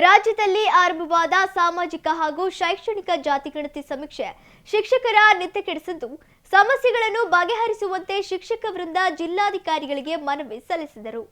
ರಾಜ್ಯದಲ್ಲಿ ಆರಂಭವಾದ ಸಾಮಾಜಿಕ ಹಾಗೂ ಶೈಕ್ಷಣಿಕ ಜಾತಿಗಣತಿ ಸಮೀಕ್ಷೆ ಶಿಕ್ಷಕರ ನಿತ್ಯ ಕೆಡಿಸಿದ್ದು ಸಮಸ್ಯೆಗಳನ್ನು ಬಗೆಹರಿಸುವಂತೆ ಶಿಕ್ಷಕ ವೃಂದ ಜಿಲ್ಲಾಧಿಕಾರಿಗಳಿಗೆ ಮನವಿ ಸಲ್ಲಿಸಿದರು.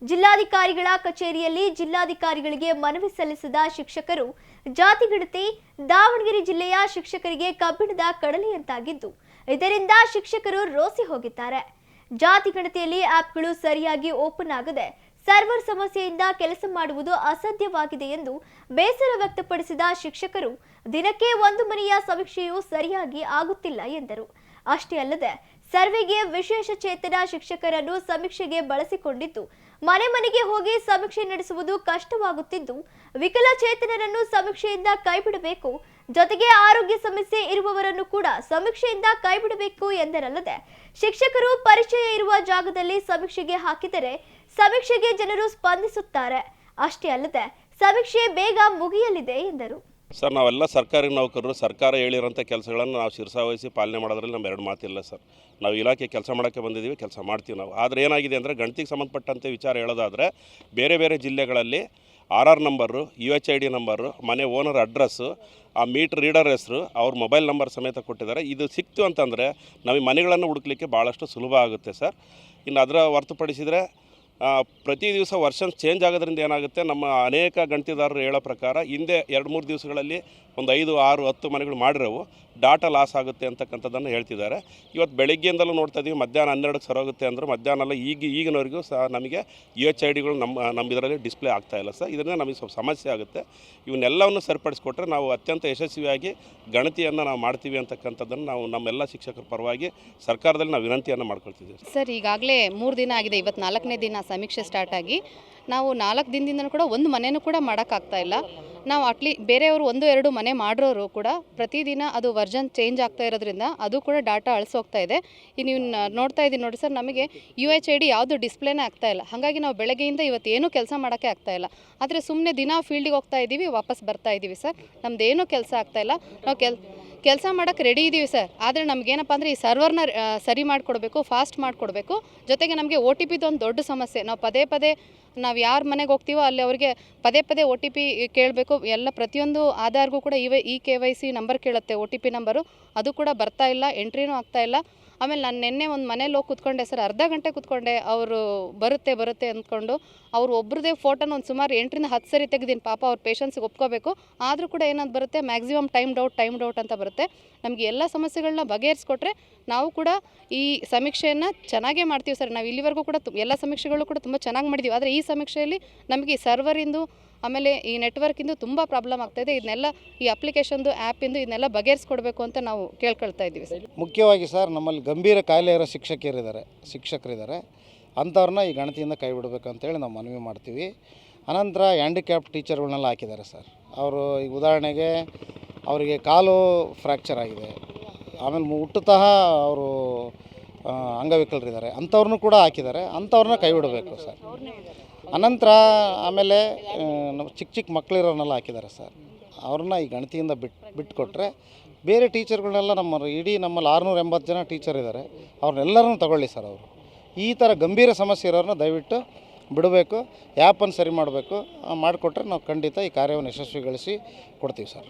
ಜಿಲ್ಲಾಧಿಕಾರಿಗಳ ಕಚೇರಿಯಲ್ಲಿ ಜಿಲ್ಲಾಧಿಕಾರಿಗಳಿಗೆ ಮನವಿ ಸಲ್ಲಿಸಿದ ಶಿಕ್ಷಕರು ಜಾತಿಗಣತಿ ದಾವಣಗೆರೆ ಜಿಲ್ಲೆಯ ಶಿಕ್ಷಕರಿಗೆ ಕಬ್ಬಿಣದ ಕಡಲೆಯಂತಾಗಿದ್ದು ಇದರಿಂದ ಶಿಕ್ಷಕರು ರೋಸಿ ಹೋಗಿದ್ದಾರೆ. ಜಾತಿಗಣತಿಯಲ್ಲಿ ಆಪ್ಗಳು ಸರಿಯಾಗಿ ಓಪನ್ ಆಗದೆ ಸರ್ವರ್ ಸಮಸ್ಯೆಯಿಂದ ಕೆಲಸ ಮಾಡುವುದು ಅಸಾಧ್ಯವಾಗಿದೆ ಎಂದು ಬೇಸರ ವ್ಯಕ್ತಪಡಿಸಿದ ಶಿಕ್ಷಕರು ದಿನಕ್ಕೆ ಒಂದು ಮನೆಯ ಸಮೀಕ್ಷೆಯೂ ಸರಿಯಾಗಿ ಆಗುತ್ತಿಲ್ಲ ಎಂದರು. ಅಷ್ಟೇ ಅಲ್ಲದೆ ಸರ್ವೆಗೆ ವಿಶೇಷ ಚೇತನ ಶಿಕ್ಷಕರನ್ನು ಸಮೀಕ್ಷೆಗೆ ಬಳಸಿಕೊಂಡಿದ್ದು ಮನೆ ಮನೆಗೆ ಹೋಗಿ ಸಮೀಕ್ಷೆ ನಡೆಸುವುದು ಕಷ್ಟವಾಗುತ್ತಿದ್ದು ವಿಕಲಚೇತನರನ್ನು ಸಮೀಕ್ಷೆಯಿಂದ ಕೈಬಿಡಬೇಕು, ಜೊತೆಗೆ ಆರೋಗ್ಯ ಸಮಸ್ಯೆ ಇರುವವರನ್ನು ಕೂಡ ಸಮೀಕ್ಷೆಯಿಂದ ಕೈಬಿಡಬೇಕು ಎಂದರಲ್ಲದೆ ಶಿಕ್ಷಕರು ಪರಿಚಯ ಇರುವ ಜಾಗದಲ್ಲಿ ಸಮೀಕ್ಷೆಗೆ ಹಾಕಿದರೆ ಸಮೀಕ್ಷೆಗೆ ಜನರು ಸ್ಪಂದಿಸುತ್ತಾರೆ. ಅಷ್ಟೇ ಅಲ್ಲದೆ ಸಮೀಕ್ಷೆ ಬೇಗ ಮುಗಿಯಲಿದೆ ಎಂದರು. ಸರ್, ನಾವೆಲ್ಲ ಸರ್ಕಾರಿ ನೌಕರರು. ಸರ್ಕಾರ ಹೇಳಿರೋಂಥ ಕೆಲಸಗಳನ್ನು ನಾವು ಶಿರಸಾವಹಿಸಿ ಪಾಲನೆ ಮಾಡೋದ್ರಲ್ಲಿ ನಮ್ಮ ಎರಡು ಮಾತಿಲ್ಲ ಸರ್. ನಾವು ಇಲಾಖೆ ಕೆಲಸ ಮಾಡೋಕ್ಕೆ ಬಂದಿದ್ದೀವಿ, ಕೆಲಸ ಮಾಡ್ತೀವಿ ನಾವು. ಆದರೆ ಏನಾಗಿದೆ ಅಂದರೆ ಗಣತಿಗೆ ಸಂಬಂಧಪಟ್ಟಂತೆ ವಿಚಾರ ಹೇಳೋದಾದರೆ ಬೇರೆ ಬೇರೆ ಜಿಲ್ಲೆಗಳಲ್ಲಿ RR ನಂಬರು, UHID ನಂಬರು, ಮನೆ ಓನರ್ ಅಡ್ರೆಸ್ಸು, ಆ ಮೀಟ್ರ್ ರೀಡರ್ ಹೆಸರು, ಅವ್ರ ಮೊಬೈಲ್ ನಂಬರ್ ಸಮೇತ ಕೊಟ್ಟಿದ್ದಾರೆ. ಇದು ಸಿಕ್ತು ಅಂತಂದರೆ ನಮಗೆ ಮನೆಗಳನ್ನು ಹುಡುಕಲಿಕ್ಕೆ ಭಾಳಷ್ಟು ಸುಲಭ ಆಗುತ್ತೆ ಸರ್. ಇನ್ನು ಅದರ ಹೊರತುಪಡಿಸಿದರೆ ಪ್ರತಿ ದಿವಸ ವರ್ಷನ್ ಚೇಂಜ್ ಆಗೋದ್ರಿಂದ ಏನಾಗುತ್ತೆ, ನಮ್ಮ ಅನೇಕ ಗಣತಿದಾರರು ಹೇಳೋ ಪ್ರಕಾರ ಹಿಂದೆ 2-3 ದಿವಸಗಳಲ್ಲಿ ಒಂದು 5, 6, 10 ಮನೆಗಳು ಮಾಡಿರೋವು ಡಾಟಾ ಲಾಸ್ ಆಗುತ್ತೆ ಅಂತಕ್ಕಂಥದ್ದನ್ನು ಹೇಳ್ತಿದ್ದಾರೆ. ಇವತ್ತು ಬೆಳಗ್ಗೆಯಿಂದಲೂ ನೋಡ್ತಾ ಇದ್ದೀವಿ, ಮಧ್ಯಾಹ್ನ 12ಕ್ಕೆ ಸರೋಗುತ್ತೆ ಅಂದರೆ ಮಧ್ಯಾಹ್ನ ಎಲ್ಲ ಈಗಿನವರೆಗೂ ಸಹ ನಮಗೆ UHIDಗಳು ನಮ್ಮ ಇದರಲ್ಲಿ ಡಿಸ್ಪ್ಲೇ ಆಗ್ತಾಯಿಲ್ಲ ಸರ್. ಇದರಿಂದ ನಮಗೆ ಸ್ವಲ್ಪ ಸಮಸ್ಯೆ ಆಗುತ್ತೆ. ಇವನ್ನೆಲ್ಲವನ್ನು ಸರಿಪಡಿಸ್ಕೊಟ್ರೆ ನಾವು ಅತ್ಯಂತ ಯಶಸ್ವಿಯಾಗಿ ಗಣತಿಯನ್ನು ನಾವು ಮಾಡ್ತೀವಿ ಅಂತಕ್ಕಂಥದ್ದನ್ನು ನಾವು ನಮ್ಮೆಲ್ಲ ಶಿಕ್ಷಕರ ಪರವಾಗಿ ಸರ್ಕಾರದಲ್ಲಿ ನಾವು ವಿನಂತಿಯನ್ನು ಮಾಡ್ಕೊಳ್ತಿದ್ದೀವಿ ಸರ್. ಈಗಾಗಲೇ 3 ದಿನ ಆಗಿದೆ, ಇವತ್ತು 4ನೇ ದಿನ ಸಮೀಕ್ಷೆ ಸ್ಟಾರ್ಟ್ ಆಗಿ. ನಾವು 4 ದಿನದಿಂದ ಕೂಡ ಒಂದು ಮನೆಯೂ ಕೂಡ ಮಾಡೋಕ್ಕಾಗ್ತಾ ಇಲ್ಲ. ನಾವು ಬೇರೆಯವರು 1-2 ಮನೆ ಮಾಡಿರೋರು ಕೂಡ ಪ್ರತಿದಿನ ಅದು ವರ್ಜನ್ ಚೇಂಜ್ ಆಗ್ತಾ ಇರೋದ್ರಿಂದ ಅದು ಕೂಡ ಡಾಟಾ ಅಳಿಸೋಗ್ತಾ ಇದೆ. ಈಗ ನೀವು ನೋಡ್ತಾ ಇದ್ದೀನಿ ನೋಡಿ ಸರ್, ನಮಗೆ UHID ಯಾವುದು ಡಿಸ್ಪ್ಲೇನೇ ಆಗ್ತಾ ಇಲ್ಲ. ಹಾಗಾಗಿ ನಾವು ಬೆಳಗ್ಗೆಯಿಂದ ಇವತ್ತು ಏನೂ ಕೆಲಸ ಮಾಡೋಕ್ಕೆ ಆಗ್ತಾ ಇಲ್ಲ. ಆದರೆ ಸುಮ್ಮನೆ ದಿನ ಫೀಲ್ಡಿಗೆ ಹೋಗ್ತಾ ಇದ್ದೀವಿ, ವಾಪಸ್ ಬರ್ತಾ ಇದ್ದೀವಿ ಸರ್. ನಮ್ಮದೇನೂ ಕೆಲಸ ಆಗ್ತಾ ಇಲ್ಲ. ನಾವು ಕೆಲಸ ಮಾಡೋಕ್ಕೆ ರೆಡಿ ಇದ್ದೀವಿ ಸರ್. ಆದರೆ ನಮಗೇನಪ್ಪ ಅಂದರೆ ಈ ಸರ್ವರ್ನ ಸರಿ ಮಾಡಿಕೊಡ್ಬೇಕು, ಫಾಸ್ಟ್ ಮಾಡಿಕೊಡ್ಬೇಕು. ಜೊತೆಗೆ ನಮಗೆ OTP ಒಂದು ದೊಡ್ಡ ಸಮಸ್ಯೆ. ನಾವು ಪದೇ ನಾವು ಯಾರ ಮನೆಗೆ ಹೋಗ್ತೀವೋ ಅಲ್ಲಿ ಅವರಿಗೆ ಪದೇ OTP ಕೇಳಬೇಕು. ಎಲ್ಲ ಪ್ರತಿಯೊಂದು ಆಧಾರ್ಗೂ ಕೂಡ ಈ KYC ನಂಬರ್ ಕೇಳುತ್ತೆ, OTP ನಂಬರು. ಅದು ಕೂಡ ಬರ್ತಾ ಇಲ್ಲ, ಎಂಟ್ರಿನೂ ಆಗ್ತಾ ಇಲ್ಲ. ಆಮೇಲೆ ನಾನು ನಿನ್ನೆ ಒಂದು ಮನೇಲಿ ಹೋಗಿ ಕೂತ್ಕೊಂಡೆ ಸರ್, ಅರ್ಧ ಗಂಟೆ ಕೂತ್ಕೊಂಡೆ. ಅವರು ಬರುತ್ತೆ ಅಂದ್ಕೊಂಡು ಅವ್ರು ಒಬ್ರದೇ ಫೋಟೋನ ಒಂದು ಸುಮಾರು 8ರಿಂದ 10 ಸರಿ ತೆಗೆದೀನಿ. ಪಾಪ ಅವ್ರ ಪೇಷನ್ಸಿಗೆ ಒಪ್ಕೋಬೇಕು. ಆದರೂ ಕೂಡ ಏನಂತ ಬರುತ್ತೆ, ಮ್ಯಾಕ್ಸಿಮಮ್ ಟೈಮ್ ಡೌಟ್ ಅಂತ ಬರುತ್ತೆ. ನಮಗೆ ಎಲ್ಲ ಸಮಸ್ಯೆಗಳನ್ನ ಬಗೆಹರಿಸ್ಕೊಟ್ರೆ ನಾವು ಕೂಡ ಈ ಸಮೀಕ್ಷೆಯನ್ನು ಚೆನ್ನಾಗೇ ಮಾಡ್ತೀವಿ ಸರ್. ನಾವು ಇಲ್ಲಿವರೆಗೂ ಕೂಡ ಎಲ್ಲ ಸಮೀಕ್ಷೆಗಳು ಕೂಡ ತುಂಬ ಚೆನ್ನಾಗಿ ಮಾಡಿದ್ದೀವಿ. ಆದರೆ ಈ ಸಮೀಕ್ಷೆಯಲ್ಲಿ ನಮಗೆ ಸರ್ವರಿಂದು ಆಮೇಲೆ ಈ ನೆಟ್ವರ್ಕಿಂದು ತುಂಬ ಪ್ರಾಬ್ಲಮ್ ಆಗ್ತಾಯಿದೆ. ಇದನ್ನೆಲ್ಲ ಈ ಅಪ್ಲಿಕೇಶನ್ದು ಆ್ಯಪಿಂದು ಇದನ್ನೆಲ್ಲ ಬಗೆಹರಿಸ್ಕೊಡ್ಬೇಕು ಅಂತ ನಾವು ಕೇಳ್ಕೊಳ್ತಾ ಇದ್ದೀವಿ ಸರ್. ಮುಖ್ಯವಾಗಿ ಸರ್, ನಮ್ಮಲ್ಲಿ ಗಂಭೀರ ಕಾಯಿಲೆ ಇರೋ ಶಿಕ್ಷಕರಿದ್ದಾರೆ. ಅಂಥವ್ರನ್ನ ಈ ಗಣತಿಯಿಂದ ಕೈ ಬಿಡಬೇಕು ಅಂತೇಳಿ ನಾವು ಮನವಿ ಮಾಡ್ತೀವಿ. ಅನಂತರ ಹ್ಯಾಂಡಿಕ್ಯಾಪ್ ಟೀಚರ್ಗಳನ್ನೆಲ್ಲ ಹಾಕಿದ್ದಾರೆ ಸರ್. ಅವರು ಈಗ ಉದಾಹರಣೆಗೆ ಅವರಿಗೆ ಕಾಲು ಫ್ರ್ಯಾಕ್ಚರ್ ಆಗಿದೆ, ಆಮೇಲೆ ಹುಟ್ಟುತ್ತಾ ಅವರು ಅಂಗವಿಕಲರಿದ್ದಾರೆ, ಅಂಥವ್ರನ್ನೂ ಕೂಡ ಹಾಕಿದ್ದಾರೆ. ಅಂಥವ್ರನ್ನ ಕೈ ಬಿಡಬೇಕು ಸರ್. ಅನಂತರ ಆಮೇಲೆ ಚಿಕ್ಕ ಮಕ್ಕಳಿರೋರನ್ನೆಲ್ಲ ಹಾಕಿದ್ದಾರೆ ಸರ್. ಅವ್ರನ್ನ ಈ ಗಣತಿಯಿಂದ ಬಿಟ್ಕೊಟ್ರೆ ಬೇರೆ ಟೀಚರ್ಗಳನ್ನೆಲ್ಲ ನಮ್ಮಲ್ಲಿ 680 ಜನ ಟೀಚರ್ ಇದ್ದಾರೆ, ಅವ್ರನ್ನೆಲ್ಲರನ್ನೂ ತಗೊಳ್ಳಿ ಸರ್. ಅವರು ಈ ಥರ ಗಂಭೀರ ಸಮಸ್ಯೆ ಇರೋರನ್ನ ದಯವಿಟ್ಟು ಬಿಡಬೇಕು, ಆ್ಯಪನ್ನು ಸರಿ ಮಾಡಬೇಕು. ಮಾಡಿಕೊಟ್ರೆ ನಾವು ಖಂಡಿತ ಈ ಕಾರ್ಯವನ್ನು ಯಶಸ್ವಿಗೊಳಿಸಿ ಕೊಡ್ತೀವಿ ಸರ್.